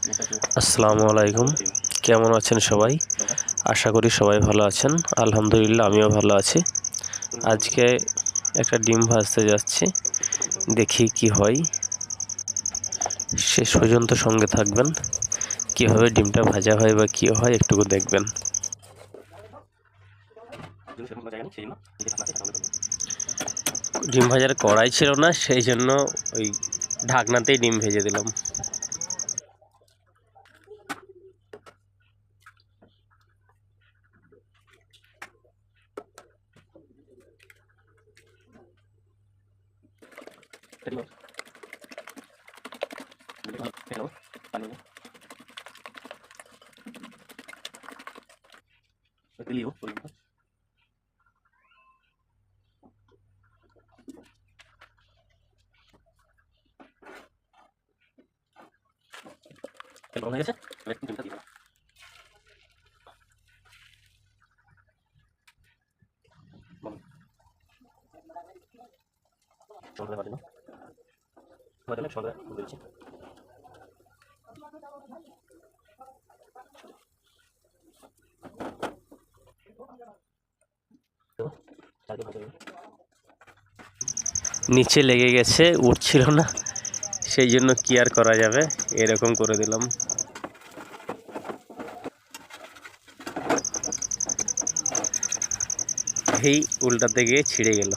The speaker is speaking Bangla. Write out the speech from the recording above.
আসসালামু আলাইকুম। কেমন আছেন সবাই? আশা করি সবাই ভালো আছেন। আলহামদুলিল্লাহ আমিও ভালো আছি। আজকে একটা ডিম ভাজতে যাচ্ছি, দেখি কি হয়। শেষ পর্যন্ত সঙ্গে থাকবেন। কিভাবে ডিমটা ভাজা হয় বা কি হয় একটুকু দেখবেন। ডিম ভাজার কড়াই ছিল না, সেই জন্য ওই ঢাকনাতেই ডিম ভেজে দিলাম। হয়ে গেছে, ডিমটা দিয়ে দিচ্ছি। নিচে লেগে গেছে, উঠছিল না, সেই জন্য কি আর করা যাবে, এরকম করে দিলাম। এই উল্টাতে গিয়ে ছিঁড়ে গেল।